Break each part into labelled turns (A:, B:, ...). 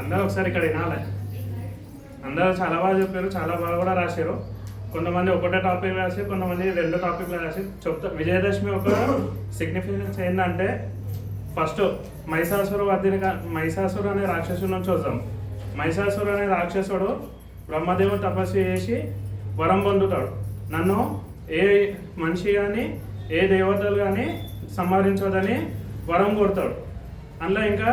A: అందరూ ఒకసారి ఇక్కడ వినాలి. అందరూ చాలా బాగా చెప్పారు, చాలా బాగా కూడా రాశారు. కొంతమంది ఒకటే టాపిక్ రాసి, కొంతమంది 2 టాపిక్లు రాసి చెప్తా. విజయదశమి ఒక సిగ్నిఫికెన్స్ ఏంటంటే, ఫస్ట్ మహిషాసురు అనే రాక్షసుడు నుంచి వద్దాం. మహిషాసురు అనే రాక్షసుడు బ్రహ్మదేవుడు తపస్సు చేసి వరం పొందుతాడు. నన్ను ఏ మనిషి కానీ ఏ దేవతలు కానీ సంహరించదని వరం కోరుతాడు. అందులో ఇంకా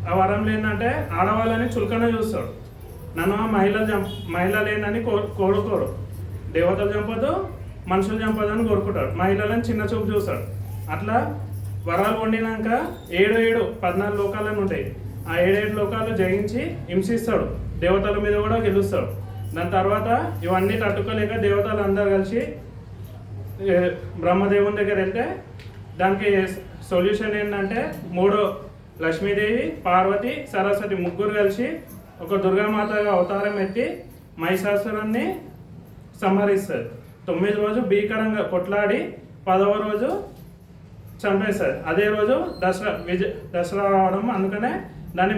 A: ఆ వరంలో ఏంటంటే ఆడవాళ్ళని చులకన చూస్తాడు. నన్ను మహిళలు ఏంటని కోరుకోరు. దేవతలు చంపదు, మనుషులు చంపదని కోరుకుంటాడు. మహిళలను చిన్న చూపు చూస్తాడు. అట్లా వరాలు వండినాక 14 లోకాలను ఉంటాయి. ఆ 7 లోకాలు జయించి హింసిస్తాడు. దేవతల మీద కూడా గెలుస్తాడు. దాని తర్వాత ఇవన్నీ తట్టుకోలేక దేవతలు అందరూ కలిసి బ్రహ్మదేవుని దగ్గర వెళ్తే దానికి సొల్యూషన్ ఏంటంటే 3 లక్ష్మీదేవి, పార్వతి, సరస్వతి ముగ్గురు కలిసి ఒక దుర్గామాతగా అవతారం ఎత్తి మహిషాసురుణ్ణి సంహరిస్తారు. 9 రోజు భీకరంగా కొట్లాడి 10వ రోజు చంపేస్తారు. అదే రోజు దసరా రావడం, అందుకనే దాన్ని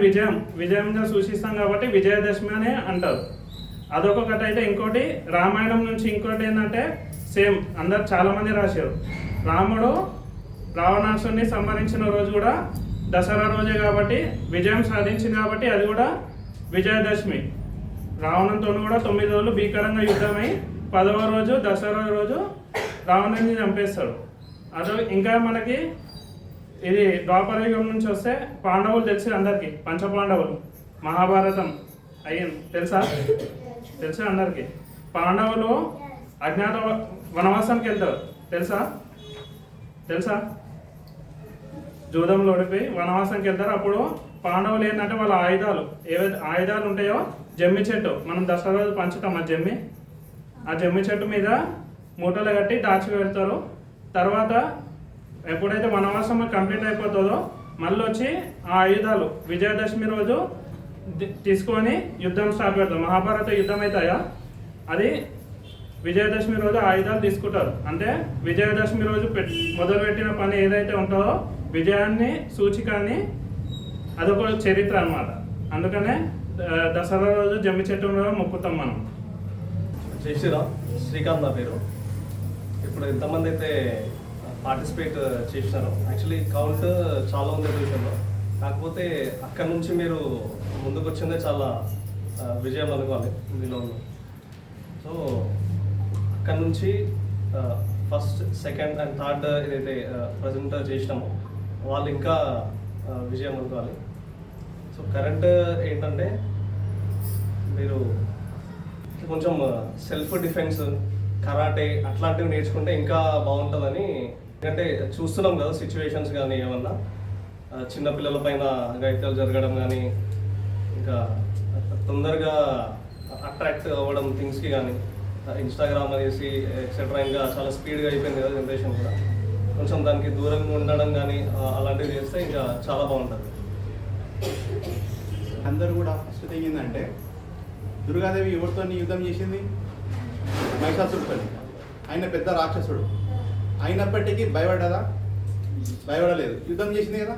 A: విజయంగా సూచిస్తాం కాబట్టి విజయదశమి అని అంటారు. అదొకటి అయితే, ఇంకోటి రామాయణం నుంచి ఇంకోటి ఏంటంటే సేమ్ అందరు చాలామంది రాశారు. రాముడు రావణాసుని సంహరించిన రోజు కూడా దసరా రోజే కాబట్టి విజయం సాధించింది కాబట్టి అది కూడా విజయదశమి. రావణంతో కూడా 9 రోజులు భీకరంగా యుద్ధమై 10వ రోజు దసరా రోజు రావణుని చంపేస్తాడు. అదో ఇంకా మనకి ఇది ద్వాపర యుగం నుంచి వస్తే పాండవులు తెలిసి అందరికీ, పంచపాండవులు మహాభారతం అయ్యింది తెలుసా అందరికీ. పాండవులు అజ్ఞాత వనవాసానికి వెళ్తారు. తెలుసా జూదంలో ఓడిపోయి వనవాసానికి వెళ్తారు. అప్పుడు పాండవులు ఏంటంటే వాళ్ళ ఆయుధాలు, ఏవైతే ఆయుధాలు ఉంటాయో జమ్మి చెట్టు, మనం దసరా రోజు పంచుతాం ఆ జమ్మి చెట్టు మీద మూటలు కట్టి దాచి పెడతారు. తర్వాత ఎప్పుడైతే వనవాసం కంప్లీట్ అయిపోతుందో మళ్ళీ వచ్చి ఆ ఆయుధాలు విజయదశమి రోజు తీసుకొని యుద్ధం స్టార్ట్ పెడతారు. మహాభారత యుద్ధం అవుతాయా, అది విజయదశమి రోజు ఆయుధాలు తీసుకుంటారు. అంటే విజయదశమి రోజు మొదలుపెట్టిన పని ఏదైతే ఉంటుందో విజయాన్ని సూచికాన్ని అదొక చరిత్ర అన్నమాట. అందుకనే దసరా రోజు జమ్మి చెట్టు మొక్కుతాం మనం.
B: జై శ్రీరామ్. శ్రీకాంత్ నా పేరు. ఇప్పుడు ఎంతమంది అయితే పార్టిసిపేట్ చేసినారో, యాక్చువల్లీ కౌంట్ చాలా ఉంది విషయంలో. కాకపోతే అక్కడి నుంచి మీరు ముందుకు వచ్చిందే చాలా విజయం అనుకోవాలి మీలో. సో అక్కడి నుంచి ఫస్ట్, సెకండ్ అండ్ థర్డ్ ఏదైతే ప్రజెంట్ చేసినామో వాళ్ళు ఇంకా విజయం అనుకోవాలి. సో కరెంట్ ఏంటంటే మీరు కొంచెం సెల్ఫ్ డిఫెన్స్, కరాటే అట్లాంటివి నేర్చుకుంటే ఇంకా బాగుంటుందని. ఎందుకంటే చూస్తున్నాం కదా సిచ్యువేషన్స్ కానీ, ఏమన్నా చిన్నపిల్లల పైన అఘాయిత్యాలు జరగడం కానీ, ఇంకా తొందరగా అట్రాక్ట్ అవ్వడం థింగ్స్కి కానీ, ఇన్స్టాగ్రామ్ అనేసి ఎక్సెట్రా ఇంకా చాలా స్పీడ్గా అయిపోయింది కదా జనరేషన్ కూడా. కొంచెం దానికి దూరంగా ఉండడం కానీ అలాంటివి చేస్తే ఇంకా చాలా బాగుంటుంది.
C: అందరూ కూడా ఫస్ట్ థింగ్ ఏంటంటే, దుర్గాదేవి ఎవరితో యుద్ధం చేసింది? మహిషాసురుడితో. ఆయన పెద్ద రాక్షసుడు అయినప్పటికీ భయపడ్డదా? భయపడలేదు, యుద్ధం చేసింది కదా.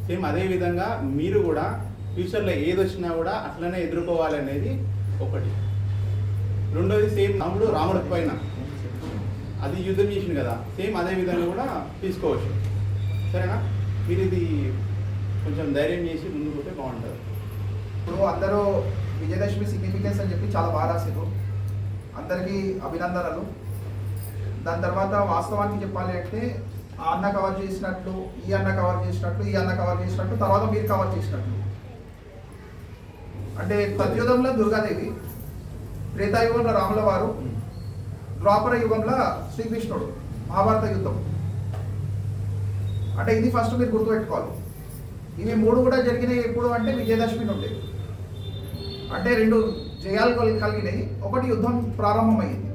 C: సేమ్ అదే విధంగా మీరు కూడా ఫ్యూచర్లో ఏది వచ్చినా కూడా అట్లనే ఎదుర్కోవాలనేది ఒకటి. రెండోది, సేమ్ రాముడి పైన అది యుద్ధం చేసింది కదా, సేమ్ అదే విధంగా కూడా తీసుకోవచ్చు. సరేనా? మీరు ఇది కొంచెం ధైర్యం చేసి ముందుకు పోతే బాగుంటుంది.
D: ఇప్పుడు అందరూ విజయదశమి సిగ్నిఫికెన్స్ అని చెప్పి చాలా బాగా రాశారు. అందరికీ అభినందనలు. దాని తర్వాత వాస్తవానికి చెప్పాలి అంటే, ఆ అన్న కవర్ చేసినట్లు, ఈ అన్న కవర్ చేసినట్లు, ఈ అన్న కవర్ చేసినట్లు, తర్వాత మీరు కవర్ చేసినట్లు. అంటే సత్యుగంలో దుర్గాదేవి, త్రేతాయుగంలో రాముల వారు, ద్వాపర యుగంలో శ్రీకృష్ణుడు, మహాభారత యుద్ధం. అంటే ఇది ఫస్ట్ మీరు గుర్తుపెట్టుకోవాలి. ఇవి 3 కూడా జరిగినాయి ఎప్పుడు అంటే విజయదశమి నుండి. అంటే 2 జయాలు కలిగినాయి. ఒకటి యుద్ధం ప్రారంభమైంది.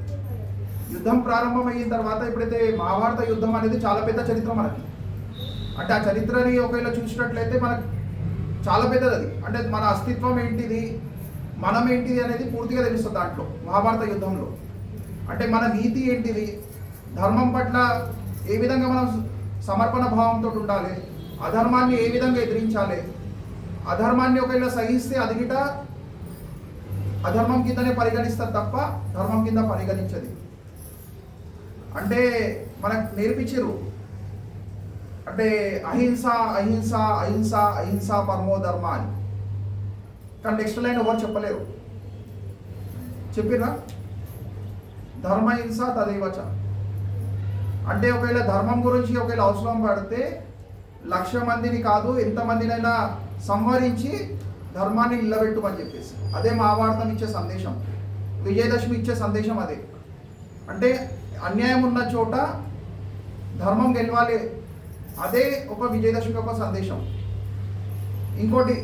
D: యుద్ధం ప్రారంభమైన తర్వాత ఎప్పుడైతే మహాభారత యుద్ధం అనేది చాలా పెద్ద చరిత్ర మనకి. అంటే ఆ చరిత్రని ఒకవేళ చూసినట్లయితే మనకు చాలా పెద్దది అది. అంటే మన అస్తిత్వం ఏంటిది, మనం ఏంటిది అనేది పూర్తిగా తెలుస్తుంది దాంట్లో, మహాభారత యుద్ధంలో. అంటే మన నీతి ఏంటిది, ధర్మం పట్ల ఏ విధంగా మనం సమర్పణ భావంతో ఉండాలి, అధర్మాన్ని ఏ విధంగా ఎదిరించాలి అధర్మాన్ని ఒకవేళ సహిస్తే అది గిట అధర్మం కిందనే పరిగణిస్తారు తప్ప ధర్మం కింద పరిగణించదు. అంటే మనకు నేర్పించారు, అంటే అహింస అహింస అహింస అహింస పరమో ధర్మ అని. కానీ నెక్స్ట్ లైన్ ఎవరు చెప్పలేరు. చెప్పిరా ధర్మహింస తదైవచ. అంటే ఒకవేళ ధర్మం గురించి ఒకవేళ అవసరం పడితే 1,00,000 మందిని కాదు ఎంతమందినైనా సంహరించి ధర్మాన్ని నిలబెట్టుమని చెప్పేసి, అదే మహాభారతం ఇచ్చే సందేశం, విజయదశమి ఇచ్చే సందేశం అదే. అంటే అన్యాయం ఉన్న చోట ధర్మం గెలవాలి, అదే ఒక విజయదశమి ఒక సందేశం. ఇంకోటి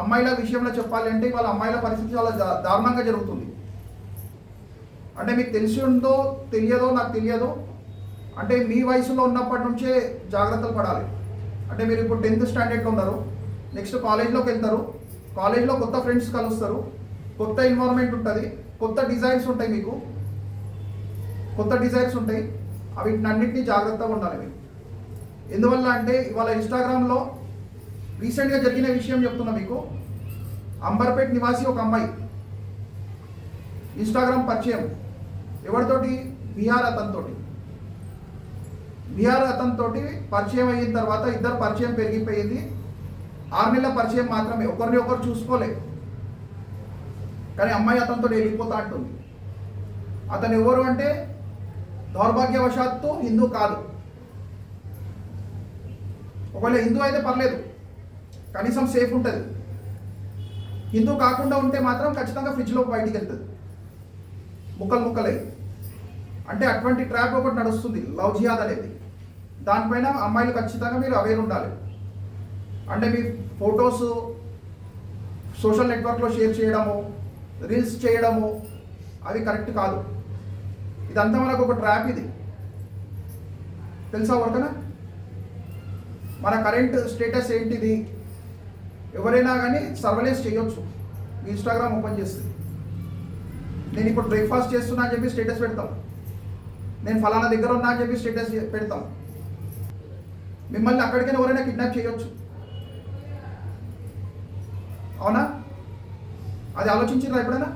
D: అమ్మాయిల విషయంలో చెప్పాలి అంటే వాళ్ళ అమ్మాయిల పరిస్థితి చాలా దారుణంగా జరుగుతుంది. అంటే మీకు తెలిసి ఉందో తెలియదో నాకు తెలియదు, అంటే మీ వయసులో ఉన్నప్పటి నుంచే జాగ్రత్తలు పడాలి. అంటే మీరు ఇప్పుడు 10th స్టాండర్డ్లో ఉన్నారు, నెక్స్ట్ కాలేజ్లోకి వెళ్తారు, కాలేజ్లో కొత్త ఫ్రెండ్స్ కలుస్తారు, కొత్త ఎన్వైరన్మెంట్ ఉంటుంది, కొత్త డిజైన్స్ ఉంటాయి, మీకు కొత్త డిజైన్స్ ఉంటాయి. వీటినన్నింటినీ జాగ్రత్తగా ఉండాలి మీరు. ఎందువల్ల అంటే ఇవాళ ఇన్స్టాగ్రామ్లో రీసెంట్గా జరిగిన విషయం చెప్తున్నా మీకు. అంబర్పేట్ నివాసి ఒక అమ్మాయి ఇన్స్టాగ్రామ్ పరిచయం ఎవరితోటి, బీహార్ అతనితోటి పరిచయం అయిన తర్వాత ఇద్దరు పరిచయం పెరిగిపోయింది. 6 నెలల పరిచయం మాత్రమే, ఒకరిని ఒకరు చూసుకోలే. కానీ అమ్మాయి అతనితో వెళ్ళిపోతా అంటుంది. అతను ఎవరు అంటే దౌర్భాగ్యవశాత్తు హిందూ కాదు. ఒకవేళ హిందూ అయితే పర్లేదు, కనీసం సేఫ్ ఉంటుంది. హిందూ కాకుండా ఉంటే మాత్రం ఖచ్చితంగా ఫ్రిడ్జ్లో బయటికి వెళ్తుంది ముక్కలై. అంటే అటువంటి ట్రాప్ ఒకటి నడుస్తుంది, లవ్ జిహాద్ అనేది. దానిపైన అమ్మాయిలు ఖచ్చితంగా మీరు అవేర్ ఉండాలి. అంటే మీ ఫొటోస్ సోషల్ నెట్వర్క్లో షేర్ చేయడము, రీల్స్ చేయడము అవి కరెక్ట్ కాదు. ఇదంతా మనకు ఒక ట్రాప్. ఇది తెలుసా ఎవరికైనా? మన కరెంట్ స్టేటస్ ఏంటిది ఎవరైనా కానీ సర్వైలెన్స్ చేయొచ్చు. మీ ఇన్స్టాగ్రామ్ ఓపెన్ చేస్తే నేను ఇప్పుడు బ్రేక్ఫాస్ట్ చేస్తున్నా అని చెప్పి స్టేటస్ పెడతాం, నేను ఫలానా దగ్గర ఉన్నా అని చెప్పి స్టేటస్ పెడతాం. మిమ్మల్ని అక్కడికైనా ఎవరైనా కిడ్నాప్ చేయొచ్చు, అవునా? అది ఆలోచించారా ఎప్పుడైనా?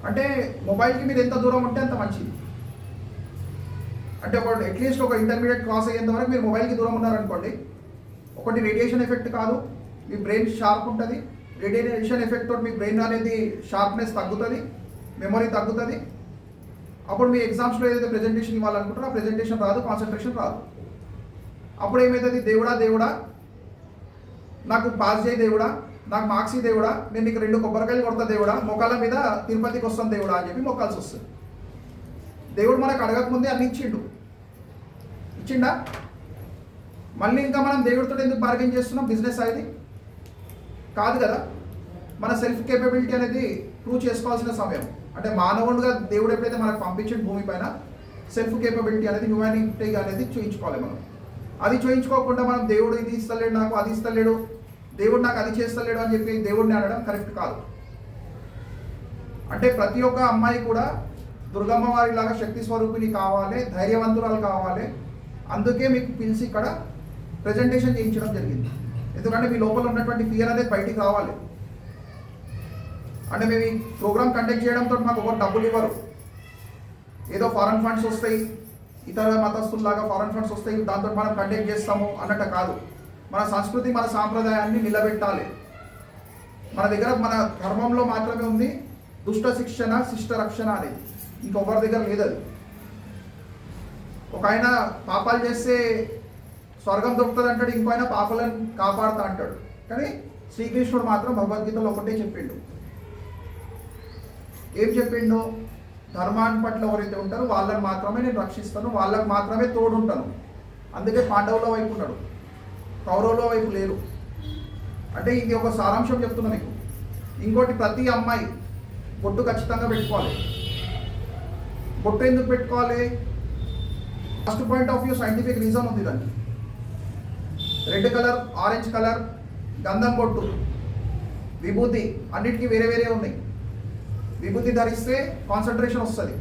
D: అంటే మొబైల్కి మీరు ఎంత దూరం ఉంటే అంత మంచిది. అంటే ఒక అట్లీస్ట్ ఒక ఇంటర్మీడియట్ క్రాస్ అయ్యేంత వరకు మీరు మొబైల్కి దూరం ఉన్నారనుకోండి, ఒకటి రేడియేషన్ ఎఫెక్ట్ కాదు, మీ బ్రెయిన్ షార్ప్ ఉంటుంది. రేడియేషన్ ఎఫెక్ట్ తోటి మీ బ్రెయిన్ అనేది షార్ప్నెస్ తగ్గుతుంది, మెమొరీ తగ్గుతుంది. అప్పుడు మీ ఎగ్జామ్స్లో ఏదైతే ప్రెజెంటేషన్ ఇవ్వాలనుకుంటారో ఆ ప్రెజెంటేషన్ రాదు, కాన్సన్ట్రేషన్ రాదు. అప్పుడు ఏమవుతుంది, దేవుడా నాకు పాస్ చేయి దేవుడా, నాకు మార్క్స్ దేవుడా, నేను నీకు 2 కొబ్బరికాయలు కొడతా దేవుడా, మొక్కల మీద తిరుపతికి వస్తాను దేవుడా అని చెప్పి మొక్కాల్సి వస్తుంది. దేవుడు మనకు అడగకముందే అన్ని ఇచ్చిండా? మళ్ళీ ఇంకా మనం దేవుడితో ఎందుకు బార్గెన్ చేస్తున్నాం? బిజినెస్ అనేది కాదు కదా. మన సెల్ఫ్ కేపబిలిటీ అనేది ప్రూవ్ చేసుకోవాల్సిన సమయం. అంటే మానవుడిగా దేవుడు ఎప్పుడైతే మనకు పంపించిన భూమిపైన సెల్ఫ్ కేపబిలిటీ అనేది, హ్యూమానిటీ అనేది చూయించుకోవాలి మనం. అది చూయించుకోకుండా మనం దేవుడు ఇది ఇస్తలేడు నాకు, అది ఇస్తలేడు, దేవుడు నాకు అది చేస్తలేడు అని చెప్పి దేవుడిని అనడం కరెక్ట్ కాదు. అంటే ప్రతి ఒక్క అమ్మాయి కూడా దుర్గమ్మ వారిలాగా శక్తి స్వరూపిణి కావాలి, ధైర్యవంతురాలు కావాలి. అందుకే మీకు పిలిచి ఇక్కడ ప్రెజెంటేషన్ చేయించడం జరిగింది. ఎందుకంటే మీ లోపల ఉన్నటువంటి ఫియర్ అనేది బయటికి రావాలి. అంటే మేము ఈ ప్రోగ్రామ్ కండక్ట్ చేయడంతో మాకు ఎవరు డబ్బులు ఇవ్వరు. ఏదో ఫారెన్ ఫండ్స్ వస్తాయి, ఇతర మతస్థుల్లాగా ఫారెన్ ఫండ్స్ వస్తాయి, దాంతో మనం కండక్ట్ చేస్తాము అన్నట్టు కాదు. మన సంస్కృతి మన సాంప్రదాయాన్ని నిలబెట్టాలి. మన దగ్గర మన ధర్మంలో మాత్రమే ఉంది దుష్ట శిక్షణ శిష్ట రక్షణ అనేది, ఇంకొకరి దగ్గర లేదు. అది ఒక ఆయన పాపాలు చేస్తే స్వర్గం దొరుకుతుంది అంటాడు, ఇంకో ఆయన పాపాలను కాపాడుతా అంటాడు. కానీ శ్రీకృష్ణుడు మాత్రం భగవద్గీతలో ఒకటే చెప్పిండు. ఏం చెప్పిండు? ధర్మాన్ని పట్ల ఎవరైతే ఉంటారో వాళ్ళని మాత్రమే నేను రక్షిస్తాను, వాళ్ళకి మాత్రమే తోడుంటాను. అందుకే పాండవుల వైపు ఉన్నాడు, కౌరవుల వైపు లేరు. అంటే ఇది ఒక సారాంశం చెప్తున్నా మీకు. ఇంకోటి, ప్రతి అమ్మాయి బొట్టు ఖచ్చితంగా పెట్టుకోవాలి. బొట్టు ఎందుకు పెట్టుకోవాలి? First point of view scientific reason ఉంది దానికి. రెడ్ కలర్, ఆరెంజ్ కలర్, గంధం బొట్టు, విభూతి అన్నిటికీ వేరే వేరే ఉన్నాయి. విభూతి ధరిస్తే కాన్సన్ట్రేషన్ వస్తుంది,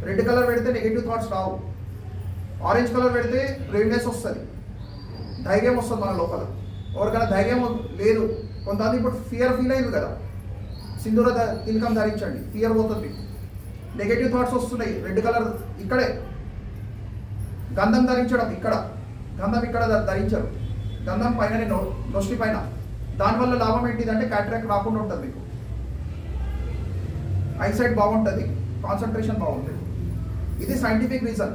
D: రెడ్ కలర్ పెడితే నెగిటివ్ థాట్స్ రావు, ఆరెంజ్ కలర్ పెడితే బ్రెయిన్నెస్ వస్తుంది, ధైర్యం వస్తుంది మన లోపల. ఎవరికైనా ధైర్యం లేదు, కొంతమంది ఇప్పుడు ఫియర్ ఫీల్ అయింది కదా, సింధూర తిలకం ధరించండి, ఫియర్ పోతుంది. నెగటివ్ థాట్స్ వస్తున్నాయి, రెడ్ కలర్ ఇక్కడే, గంధం ధరించడం ఇక్కడ, గంధం ఇక్కడ ధరించరు, గంధం పైన నొస్టి పైన. దానివల్ల లాభం ఏంటిదంటే క్యాటరాక్ట్ రాకుండా ఉంటుంది మీకు, ఐసైట్ బాగుంటుంది, కాన్సన్ట్రేషన్ బాగుంటుంది. ఇది సైంటిఫిక్ రీజన్.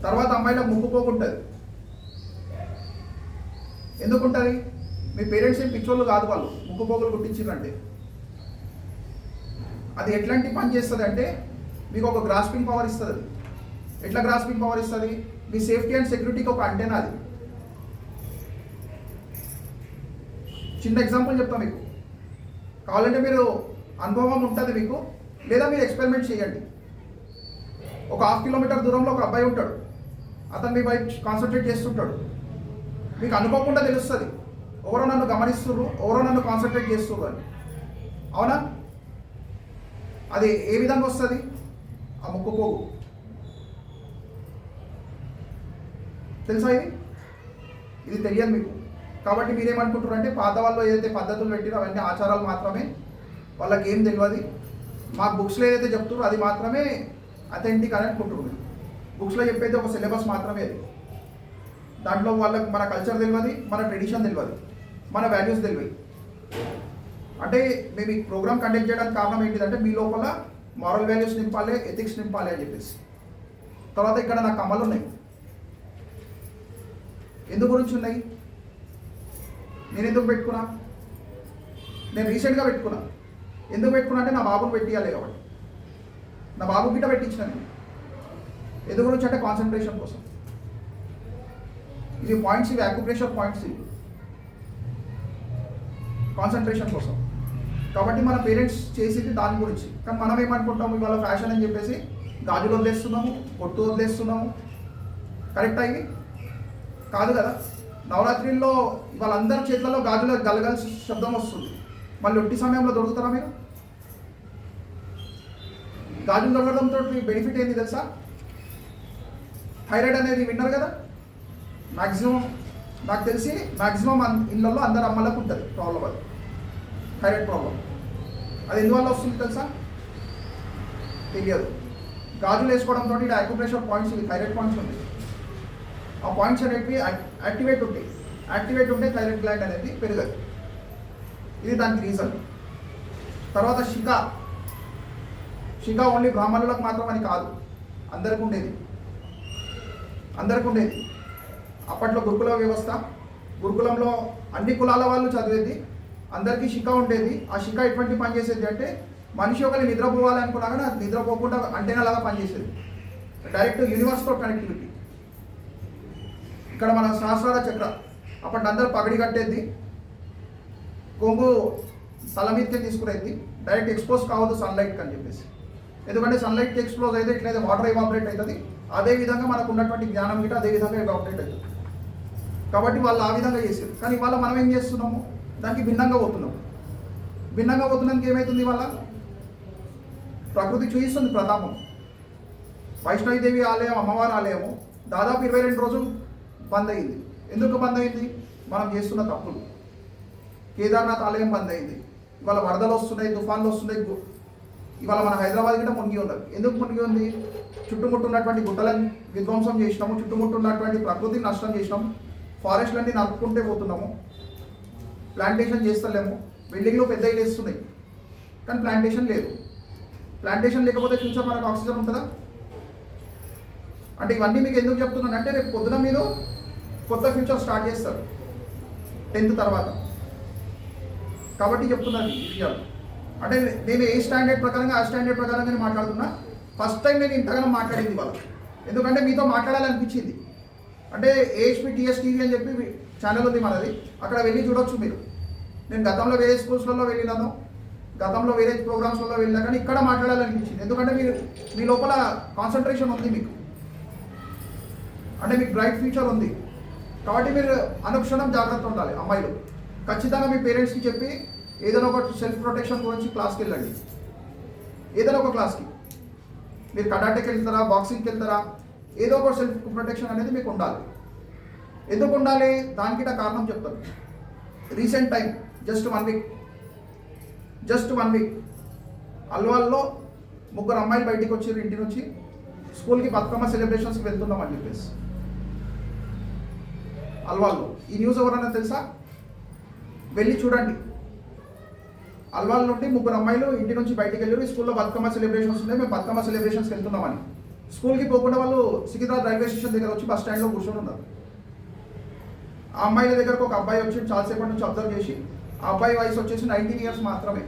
D: తర్వాత అమ్మాయిలకు ముక్కు పోగుంటుంది. ఎందుకుంటుంది? మీ పేరెంట్స్ ఏం పిచ్చోళ్ళు కాదు, వాళ్ళు ముక్కు పోగులు కుట్టించారంటే. అది ఎట్లాంటి పని చేస్తుంది అంటే మీకు ఒక గ్రాస్పింగ్ పవర్ ఇస్తుంది. అది ఎట్లా గ్రాస్పింగ్ పవర్ ఇస్తుంది? మీ సేఫ్టీ అండ్ సెక్యూరిటీకి ఒక అంటెనా అది. చిన్న ఎగ్జాంపుల్ చెప్తా మీకు, కావాలంటే మీరు అనుభవం ఉంటుంది మీకు, లేదా మీరు ఎక్స్పెరిమెంట్ చేయండి. ఒక 1/2 కిలోమీటర్ దూరంలో ఒక అబ్బాయి ఉంటాడు, అతను మీ వైపు కాన్సన్ట్రేట్ చేస్తుంటాడు. మీకు అనుకోకుండా తెలుస్తుంది ఎవరో నన్ను గమనిస్తున్నారు, ఎవరో నన్ను కాన్సన్ట్రేట్ చేస్తున్నారు అని. అవునా? అది ఏ విధంగా వస్తుంది? ఆ ముక్కు పోగు. తెలుసా ఇది తెలియదు మీకు. కాబట్టి మీరేమనుకుంటారు అంటే పాత వాళ్ళు ఏదైతే పద్ధతులు పెట్టిరో అవన్నీ ఆచారాలు మాత్రమే, వాళ్ళకి ఏం తెలియదు, మాకు బుక్స్లో ఏదైతే చెప్తారో అది మాత్రమే అథెంటిక్ అని అనుకుంటున్నారు. బుక్స్లో చెప్పేది ఒక సిలబస్ మాత్రమే అది. దాంట్లో వాళ్ళకి మన కల్చర్ తెలియదు, మన ట్రెడిషన్ తెలియదు, మన వాల్యూస్ తెలియదు. అంటే మేము ఈ ప్రోగ్రామ్ కండక్ట్ చేయడానికి కారణం ఏంటిదంటే మీ లోపల మారల్ వాల్యూస్ నింపాలి, ఎథిక్స్ నింపాలి అని చెప్పేసి. తర్వాత ఇక్కడ నాకు కమ్మలు ఉన్నాయి. ఎందుకు గురించి ఉన్నాయి? నేను ఎందుకు పెట్టుకున్నా? నేను రీసెంట్గా పెట్టుకున్నా. ఎందుకు పెట్టుకున్నా అంటే నా బాబుని పెట్టియాలి కాబట్టి. నా బాబు గిట్ట పెట్టించిన నేను. ఎందుకు గురించి అంటే కాన్సన్ట్రేషన్ కోసం. ఇవి పాయింట్స్, ఇవి యాక్యుప్రెషర్ పాయింట్స్, ఇవి కాన్సన్ట్రేషన్ కోసం. కాబట్టి మన పేరెంట్స్ చేసేది దాని గురించి. కానీ మనం ఏమనుకుంటాము, ఇవాళ ఫ్యాషన్ అని చెప్పేసి గాజులు వదిలేస్తున్నాము, పొట్టు వదిలేస్తున్నాము. కరెక్ట్ అయ్యి కాదు కదా. నవరాత్రిలో వాళ్ళందరి చేతులలో గాజుల గలగల శబ్దం వస్తుంది. మళ్ళీ ఒట్టి సమయంలో దొరుకుతారా మీరు? గాజులు దొరకడంతో బెనిఫిట్ ఏంటి తెలుసా? థైరాయిడ్ అనేది విన్నారు కదా. మ్యాక్సిమం నాకు తెలిసి మ్యాక్సిమం ఇళ్ళల్లో అందరు అమ్మలకు ఉంటుంది ప్రాబ్లం, అది థైరాయిడ్ ప్రాబ్లం. అది ఎందువల్ల వస్తుంది తెలుసా? తెలియదు. గాజులు వేసుకోవడంతో ఇక్కడ యాక్యుప్రెషర్ పాయింట్స్, ఇవి థైరాయిడ్ పాయింట్స్ ఉంది. ఆ పాయింట్స్ అనేవి యాక్టివేట్ ఉంటాయి. యాక్టివేట్ ఉంటే థైరాయిడ్ గ్లాండ్ అనేది పెరగదు. ఇది దానికి రీజన్. తర్వాత షికా ఓన్లీ బ్రాహ్మణులకు మాత్రం అని కాదు, అందరికి ఉండేది. అప్పట్లో గురుకుల వ్యవస్థ, గురుకులంలో అన్ని కులాల వాళ్ళు చదివేది, అందరికీ షికా ఉండేది. ఆ షికా ఎటువంటి పని చేసేది అంటే మనిషి ఒకరిని నిద్రపోవాలి అనుకున్నా కానీ అది నిద్రపోకుండా అంటేనాలాగా పనిచేసేది. డైరెక్ట్ యూనివర్స్తో కనెక్టివిటీ. ఇక్కడ మన సహస్రార చక్ర, అప్పటి అందరూ పగడి కట్టేది, కొంగు తల మీదకే తీసుకునేది. డైరెక్ట్ ఎక్స్పోజ్ కావద్దు సన్లైట్కి అని చెప్పేసి. ఎందుకంటే సన్లైట్కి ఎక్స్పోజ్ అయితే ఎట్లయితే వాటర్ ఎవాపరేట్ అవుతుంది, అదేవిధంగా మనకు ఉన్నటువంటి జ్ఞానం గిట్ట అదేవిధంగా ఎవాపరేట్ అవుతుంది. కాబట్టి వాళ్ళు ఆ విధంగా చేశారు. కానీ ఇవాళ మనం ఏం చేస్తున్నాము? దానికి భిన్నంగా పోతున్నానికి ఏమవుతుంది? ఇవాళ ప్రకృతి చూపిస్తుంది ప్రతాపం. వైష్ణవీదేవి ఆలయం, అమ్మవారి ఆలయము దాదాపు 22 రోజులు బంద్ అయింది. ఎందుకు బంద్ అయింది? మనం చేస్తున్న తప్పులు. కేదార్నాథ్ ఆలయం బంద్ అయింది. ఇవాళ వరదలు వస్తున్నాయి, తుఫాన్లు వస్తున్నాయి. ఇవాళ మన హైదరాబాద్ కూడా మునిగి ఉన్నది. ఎందుకు మునిగి ఉంది? చుట్టుముట్టున్నటువంటి గుట్టలను విధ్వంసం చేసినాము, చుట్టుముట్టున్నటువంటి ప్రకృతిని నష్టం చేసినాము, ఫారెస్ట్లన్నీ నరుక్కుంటే పోతున్నాము, ప్లాంటేషన్ చేస్తలేము. బిల్డింగ్లు పెద్ద ఇల్లు వేస్తున్నాయి కానీ ప్లాంటేషన్ లేదు. ప్లాంటేషన్ లేకపోతే ఫ్యూచర్ మనకు ఆక్సిజన్ ఉంటుందా? అంటే ఇవన్నీ మీకు ఎందుకు చెప్తున్నాను అంటే రేపు పొద్దున మీరు కొత్త ఫ్యూచర్ స్టార్ట్ చేస్తారు 10th తర్వాత. కాబట్టి చెప్తున్నాను ఈ విషయాలు. అంటే నేను ఏ స్టాండర్డ్ ప్రకారంగా ఆ స్టాండర్డ్ ప్రకారంగానే మాట్లాడుతున్నా. ఫస్ట్ టైం నేను ఇంతగానో మాట్లాడింది వాళ్ళు, ఎందుకంటే మీతో మాట్లాడాలనిపించింది. అంటే ఏహెచ్పి టీఎస్ టీవీ అని చెప్పి ఛానల్ ఉంది మనది, అక్కడ వెళ్ళి చూడొచ్చు మీరు. నేను గతంలో వేరే స్కూల్స్లలో వెళ్ళినాను, గతంలో వేరే ప్రోగ్రామ్స్లలో వెళ్ళినా, కానీ ఇక్కడ మాట్లాడాలనిపించింది. ఎందుకంటే మీ లోపల కాన్సన్ట్రేషన్ ఉంది మీకు, అంటే మీకు బ్రైట్ ఫ్యూచర్ ఉంది. కాబట్టి మీరు అనుక్షణం జాగ్రత్త ఉండాలి. అమ్మాయిలు ఖచ్చితంగా మీ పేరెంట్స్కి చెప్పి ఏదైనా ఒక సెల్ఫ్ ప్రొటెక్షన్ గురించి క్లాస్కి వెళ్ళండి. ఏదైనా ఒక క్లాస్కి మీరు కరాటేకి వెళ్తారా, బాక్సింగ్కి వెళ్తారా, ఏదో ఒక సెల్ఫ్ ప్రొటెక్షన్ అనేది మీకు ఉండాలి. ఎందుకు ఉండాలి? దానికి కారణం చెప్తాను. రీసెంట్ టైం జస్ట్ 1 వీక్ అల్వాల్లో 3 అమ్మాయిలు బయటికి వచ్చారు ఇంటి నుంచి స్కూల్కి బతుకమ్మ సెలబ్రేషన్స్కి వెళ్తున్నామని చెప్పేసి. అల్వాల్లో ఈ న్యూస్ ఎవరన్నా తెలుసా? వెళ్ళి చూడండి. అల్వాల్ నుండి 3 అమ్మాయిలు ఇంటి నుంచి బయటికి వెళ్ళారు, స్కూల్లో బతుకమ్మ సెలబ్రేషన్స్ ఉన్నాయి, మేము బతుకమ్మ సెలబ్రేషన్స్కి వెళ్తున్నామని. స్కూల్కి పోకుండా వాళ్ళు సికింద్రాబాద్ రైల్వే స్టేషన్ దగ్గర వచ్చి బస్ స్టాండ్లో కూర్చొని ఉన్నారు. ఆ అమ్మాయిల దగ్గరకు ఒక అబ్బాయి వచ్చి చాలాసేపటి నుంచి అబ్జర్వ్ చేసి, ఆ అబ్బాయి వయసు వచ్చేసి 19 ఇయర్స్ మాత్రమే.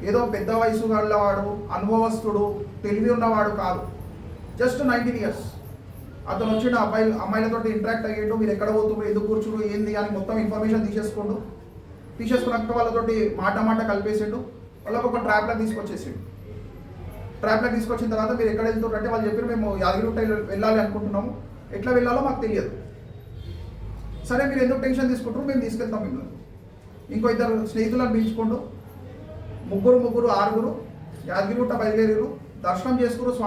D: ఏదో పెద్ద వయసు గలవాడు, అనుభవస్తుడు, తెలివి ఉన్నవాడు కాదు, జస్ట్ 19 ఇయర్స్. అతను వచ్చిన అమ్మాయిలతో ఇంటరాక్ట్ అయ్యేడు, మీరు ఎక్కడ పోతున్నారు, ఎందుకు కూర్చున్నారు, ఏంది అని మొత్తం ఇన్ఫర్మేషన్ తీసుకున్నాక వాళ్ళతోటి మాట కలిపేసిండు. వాళ్ళకు ఒక ట్రాప్లోకి తీసుకొచ్చేసిండు. ట్రాప్లోకి తీసుకొచ్చిన తర్వాత మీరు ఎక్కడ వెళ్తున్నారు అంటే వాళ్ళు చెప్పారు, మేము యాదగిరిగుట్ట వెళ్ళాలి అనుకుంటున్నాము, ఎట్లా వెళ్ళాలో మాకు తెలియదు. సరే మీరు ఎందుకు టెన్షన్ తీసుకుంటారు, మేము తీసుకెళ్తాం మిమ్మల్ని. ఇంకో 2 స్నేహితులను పిలుచుకోండు, 3 6 యాదగిరిగుట్ట బయలుదేరారు. దర్శనం చేసుకున్నారు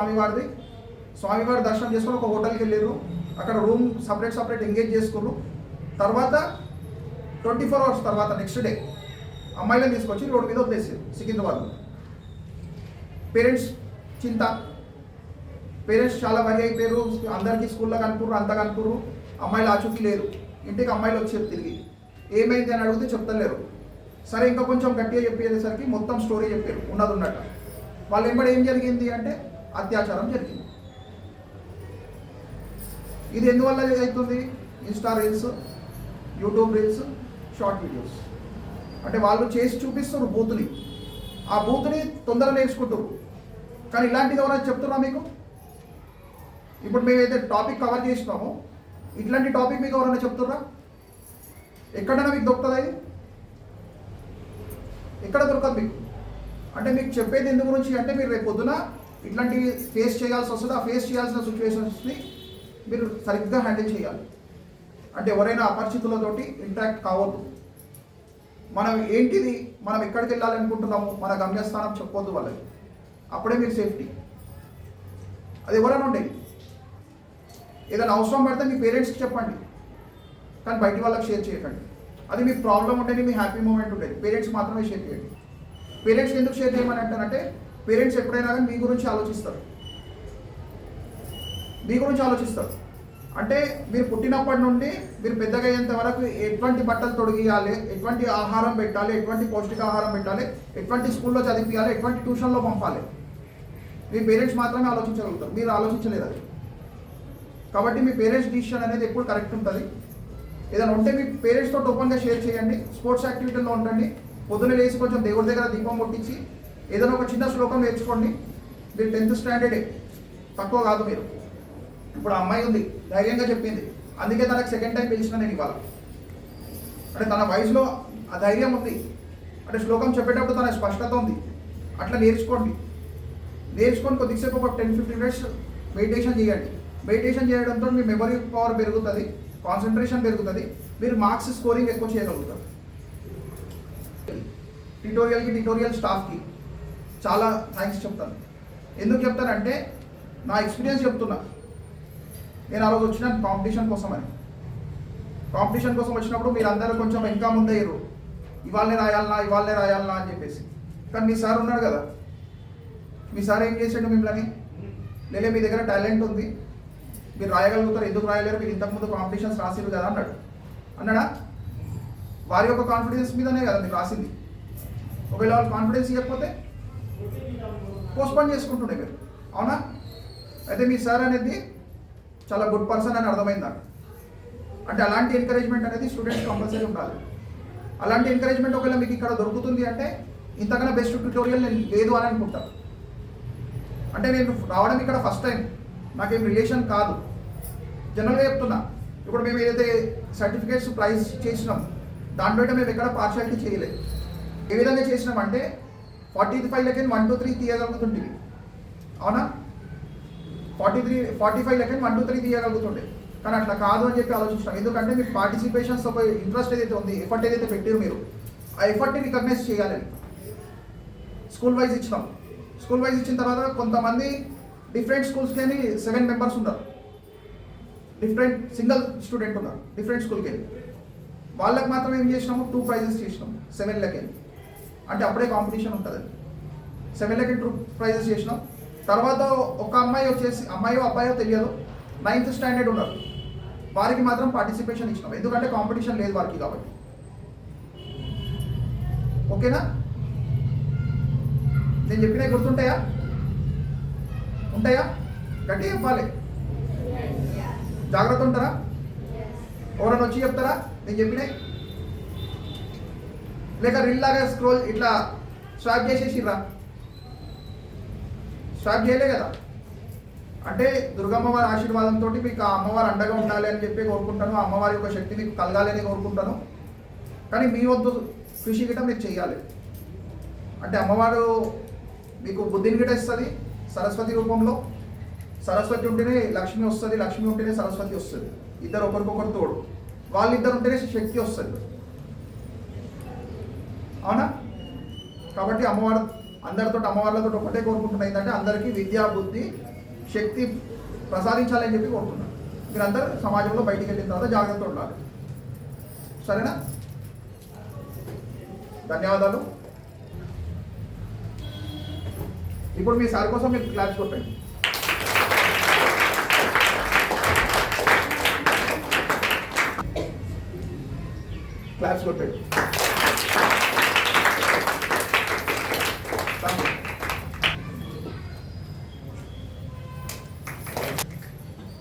D: స్వామివారి దర్శనం చేసుకుని ఒక హోటల్కి వెళ్ళారు. అక్కడ రూమ్ సపరేట్ ఎంగేజ్ చేసుకున్నారు. తర్వాత 24 అవర్స్ తర్వాత నెక్స్ట్ డే అమ్మాయిలను తీసుకొచ్చి రోడ్డు మీద వదిలేసారు సికింద్రాబాద్లో. పేరెంట్స్ చింత, పేరెంట్స్ చాలా వరి అయిపోయారు. అందరికీ స్కూల్లో కనుక్కుర్రు, అంతా కనుక్కుర్రు, అమ్మాయిలు ఆచూకీ లేరు. ఇంటికి అమ్మాయిలు వచ్చారు తిరిగి, ఏమైంది అని అడిగితే చెప్తలేరు. సరే ఇంకా కొంచెం గట్టిగా చెప్పేసరికి మొత్తం స్టోరీ చెప్పారు ఉన్నది ఉన్నట్టు. వాళ్ళు వెంబడి ఏం జరిగింది అంటే అత్యాచారం జరిగింది. ఇది ఎందువల్ల అవుతుంది? Insta reels, YouTube reels, short videos. అంటే వాళ్ళు చేసి చూపిస్తారు బూతుని, ఆ బూతుని తొందరగా నేర్చుకుంటారు. కానీ ఇలాంటిది ఎవరైనా చెప్తున్నా మీకు? ఇప్పుడు మేమైతే టాపిక్ కవర్ చేసినామో ఇట్లాంటి టాపిక్ మీకు ఎవరైనా చెప్తుర్రా? ఎక్కడైనా మీకు దొరుకుతుంది? అది ఎక్కడ దొరకదు మీకు. అంటే మీకు చెప్పేది ఎందు గురించి అంటే మీరు రేపు పొద్దున ఇట్లాంటి ఫేస్ చేయాల్సి వస్తుంది. ఆ ఫేస్ చేయాల్సిన సిచ్యువేషన్స్ని మీరు సరిగ్గా హ్యాండిల్ చేయాలి. అంటే ఎవరైనా అపరిచితులతోటి ఇంటరాక్ట్ కావద్దు. మనం ఏంటిది, మనం ఎక్కడికి వెళ్ళాలనుకుంటున్నాము, మన గమ్యస్థానం చెప్పొద్దు వాళ్ళకి. అప్పుడే మీరు సేఫ్టీ. అది ఎవరైనా ఉండేది. ఏదైనా అవసరం పడితే మీ పేరెంట్స్కి చెప్పండి, కానీ బయట వాళ్ళకి షేర్ చేయకండి. అది మీ ప్రాబ్లం ఉండేది, మీ హ్యాపీ మూమెంట్ ఉండేది, పేరెంట్స్ మాత్రమే షేర్ చేయండి. పేరెంట్స్ ఎందుకు షేర్ చేయమని అంటారంటే పేరెంట్స్ ఎప్పుడైనా కానీ మీ గురించి ఆలోచిస్తారు. అంటే మీరు పుట్టినప్పటి నుండి మీరు పెద్దగా అయ్యేంత వరకు ఎటువంటి బట్టలు తొడిగియాలి, ఎటువంటి ఆహారం పెట్టాలి, ఎటువంటి పౌష్టికాహారం పెట్టాలి, ఎటువంటి స్కూల్లో చదివించాలి, ఎటువంటి ట్యూషన్లో పంపాలి, మీ పేరెంట్స్ మాత్రమే ఆలోచించగలుగుతారు. మీరు ఆలోచించలేదు అది. కాబట్టి మీ పేరెంట్స్ డిసిషన్ అనేది ఎప్పుడు కరెక్ట్ ఉంటుంది. ఏదైనా ఉంటే మీ పేరెంట్స్ తోటి ఓపెన్గా షేర్ చేయండి. స్పోర్ట్స్ యాక్టివిటీలో ఉండండి. పొద్దున్న లేచి కొంచెం దేవుడి దగ్గర దీపం కొట్టించి ఏదైనా ఒక చిన్న శ్లోకం నేర్చుకోండి. మీరు 10th స్టాండర్డే, తక్కువ కాదు మీరు. ఇప్పుడు ఆ అమ్మాయి ఉంది, ధైర్యంగా చెప్పింది, అందుకే తనకు సెకండ్ టైం పిలిచిన నేను ఇవాళ. అంటే తన వయసులో ఆ ధైర్యం ఉంది, అంటే శ్లోకం చెప్పేటప్పుడు తన స్పష్టత ఉంది. అట్లా నేర్చుకొని కొద్దిసేపు ఒక 10-15 మినిట్స్ మెడిటేషన్ చేయండి. మెడిటేషన్ చేయడంతో మీ మెమరీ పవర్ పెరుగుతుంది, కాన్సన్ట్రేషన్ పెరుగుతుంది, మీరు మార్క్స్ స్కోరింగ్ ఎక్కువ చేయగలుగుతారు. ట్యుటోరియల్ స్టాఫ్కి చాలా థ్యాంక్స్ చెప్తాను. ఎందుకు చెప్తానంటే నా ఎక్స్పీరియన్స్ చెప్తున్నా. నేను ఆ రోజు వచ్చినాను కాంపిటీషన్ కోసం వచ్చినప్పుడు మీరు అందరూ కొంచెం ఇంకా ముందయ్యారు, ఇవాళనే రాయాలనా అని చెప్పేసి. కానీ మీ సార్ ఉన్నాడు కదా, మీ సార్ ఏం చేసాడు మిమ్మల్ని, లేలే మీ దగ్గర టాలెంట్ ఉంది, మీరు రాయగలుగుతారు, ఎందుకు రాయలేరు, మీరు ఇంతకుముందు కాంపిటీషన్స్ రాసిరు కదా అన్నాడా? వారి యొక్క కాన్ఫిడెన్స్ మీదనే కదా మీరు రాసింది. ఒకవేళ వాళ్ళు కాన్ఫిడెన్స్ ఇవ్వకపోతే పోస్ట్పోన్ చేసుకుంటుండే మీరు, అవునా? అయితే మీ సార్ అనేది చాలా గుడ్ పర్సన్ అని అర్థమైంది నాకు. అంటే అలాంటి ఎంకరేజ్మెంట్ అనేది స్టూడెంట్స్ కంపల్సరీ ఉండాలి. అలాంటి ఎంకరేజ్మెంట్ ఒకవేళ మీకు ఇక్కడ దొరుకుతుంది అంటే ఇంతకన్నా బెస్ట్ ట్యూటోరియల్ నేను లేదు అని అనుకుంటాను. అంటే నేను రావడం ఇక్కడ ఫస్ట్ టైం, నాకేం రిలేషన్ కాదు, జనరల్గా చెప్తున్నా. ఇప్పుడు మేము ఏదైతే సర్టిఫికేట్స్ ప్రైజ్ చేసినాం దాంట్లో మేము ఎక్కడ పార్షాలిటీ చేయలేదు. ఏ విధంగా చేసినామంటే 45 లెక్కని 1 2 3 తీయగలుగుతుంటుంది, అవునా? 45 లెక్కని 1 2 3 తీయగలుగుతుండే. కానీ అట్లా కాదు అని చెప్పి ఆలోచిస్తాం. ఎందుకంటే మీకు పార్టిసిపేషన్స్ ఒక ఇంట్రెస్ట్ ఏదైతే ఉంది, ఎఫర్ట్ ఏదైతే పెట్టారు మీరు, ఆ ఎఫర్ట్ని రికగ్నైజ్ చేయాలని స్కూల్ వైజ్ ఇచ్చినాం. స్కూల్ వైజ్ ఇచ్చిన తర్వాత కొంతమంది డిఫరెంట్ స్కూల్స్కి వెళ్ళి 7 మెంబర్స్ ఉన్నారు, సింగిల్ స్టూడెంట్ ఉన్నారు డిఫరెంట్ స్కూల్కి వెళ్ళి. వాళ్ళకి మాత్రం ఏం చేసినాము 2 ప్రైజెస్ చేసినాము 7 లెక్క అంటే అప్పుడే కాంపిటీషన్ ఉంటుంది 7 లెక్క 2 ప్రైజెస్ చేసినాం. తర్వాత ఒక అమ్మాయి వచ్చేసి అమ్మాయో అబ్బాయో తెలియదు 9th స్టాండర్డ్ ఉన్నారు, వారికి మాత్రం పార్టిసిపేషన్ ఇచ్చినాం ఎందుకంటే కాంపిటీషన్ లేదు వారికి కాబట్టి. ఓకేనా? నేను చెప్పినవి గుర్తుంటాయా? ఉంటాయా? గట్టిగా చెప్పాలి. జాగ్రత్త ఉంటారా? ఎవరైనా వచ్చి చెప్తారా నేను చెప్పినాయి? లేక రీల్ లాగా స్క్రోల్ ఇట్లా స్వాప్ చేసేసిర్రా? స్వాప్ చేయలే కదా. అంటే దుర్గమ్మ వారి ఆశీర్వాదంతో మీకు ఆ అమ్మవారు అండగా ఉండాలి అని చెప్పి కోరుకుంటాను. ఆ అమ్మవారి యొక్క శక్తి మీకు కలగాలని కోరుకుంటాను. కానీ మీ వద్దు కృషి గిట మీరు చేయాలి. అంటే అమ్మవారు మీకు బుద్ధిని గిట ఇస్తుంది సరస్వతి రూపంలో. సరస్వతి ఉంటేనే లక్ష్మి వస్తుంది, లక్ష్మి ఉంటేనే సరస్వతి వస్తుంది. ఇద్దరు ఒకరికొకరు తోడు, వాళ్ళిద్దరు ఉంటేనే శక్తి వస్తుంది. అవునా? కాబట్టి అమ్మవారు అమ్మవార్లతో ఒకటే కోరుకుంటున్నా ఏంటంటే అందరికీ విద్యా బుద్ధి శక్తి ప్రసాదించాలని చెప్పి కోరుతున్నాను. మీరందరూ సమాజంలో బయటికి వెళ్ళిన తర్వాత జాగ్రత్త ఉండాలి. సరేనా? ధన్యవాదాలు. ఇప్పుడు మీ సార్ కోసం మీరు క్లాప్స్ కొట్టండి. క్లాప్స్ కొట్టండి.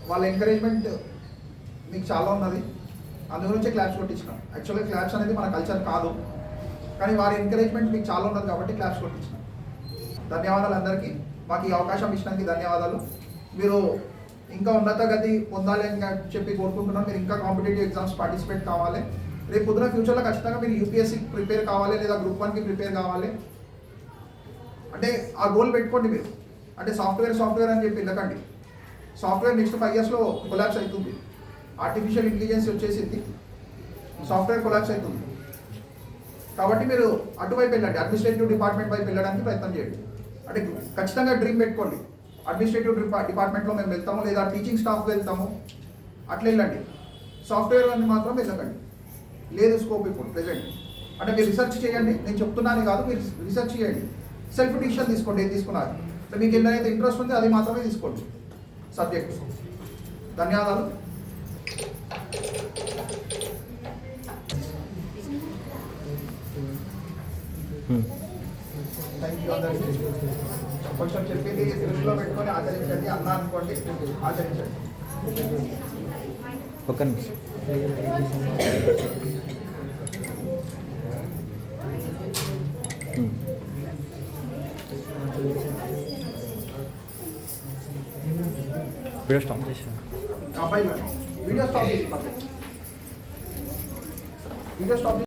D: వాళ్ళ ఎంకరేజ్మెంట్ మీకు చాలా ఉన్నది, అందు గురించే క్లాప్స్ కొట్టించినాం. యాక్చువల్గా క్లాప్స్ అనేది మన కల్చర్ కాదు, కానీ వారి ఎంకరేజ్మెంట్ మీకు చాలా ఉన్నది కాబట్టి క్లాప్స్ కొట్టించినాం. ధన్యవాదాలు అందరికీ. మాకు ఈ అవకాశం ఇచ్చినందుకు ధన్యవాదాలు. మీరు ఇంకా ఉన్నత గతి పొందాలి అని చెప్పి కోరుకుంటున్నాను. మీరు ఇంకా కాంపిటేటివ్ ఎగ్జామ్స్ పార్టిసిపేట్ కావాలి. రేపు పొద్దున ఫ్యూచర్లో ఖచ్చితంగా మీరు యూపీఎస్సీకి ప్రిపేర్ కావాలి లేదా గ్రూప్ 1కి ప్రిపేర్ కావాలి. అంటే ఆ గోల్ పెట్టుకోండి మీరు. అంటే సాఫ్ట్వేర్ అని చెప్పి వెళ్ళకండి. సాఫ్ట్వేర్ నెక్స్ట్ 5 yearsలో కొలాప్స్ అవుతుంది. ఆర్టిఫిషియల్ ఇంటెలిజెన్స్ వచ్చేసింది, సాఫ్ట్వేర్ కొలాప్స్ అవుతుంది. కాబట్టి మీరు అటువైపు వెళ్ళండి, అడ్మినిస్ట్రేటివ్ డిపార్ట్మెంట్ వైపు వెళ్ళడానికి ప్రయత్నం చేయండి. అంటే ఖచ్చితంగా డ్రీమ్ పెట్టుకోండి, అడ్మినిస్ట్రేటివ్ డిపార్ట్మెంట్లో మేము వెళ్తాము లేదా టీచింగ్ స్టాఫ్ వెళ్తాము, అట్లా వెళ్ళండి. సాఫ్ట్వేర్ అని మాత్రం వెళ్ళకండి, లేదు స్కోప్ ఇప్పుడు ప్రెజెంట్. అంటే మీరు రీసెర్చ్ చేయండి, నేను చెప్తున్నాను కాదు, మీరు రీసెర్చ్ చేయండి, సెల్ఫ్ డిసిషన్ తీసుకోండి. ఏది తీసుకున్నారు మీకు ఏదైతే ఇంట్రెస్ట్ ఉంది అది మాత్రమే తీసుకోండి సబ్జెక్ట్. ధన్యవాదాలు. థ్యాంక్ యూ అందరికీ. కొంచెం చెప్పింది దృష్టిలో పెట్టుకొని ఆచరించండి. అన్నా అనుకోండి, ఆచరించండి.
E: ఒక్క నిమిషం. వీడియో స్టాప్ చేసాను.
D: అబ్బాయి వీడియో స్టాప్ చేసి వీడియో స్టాప్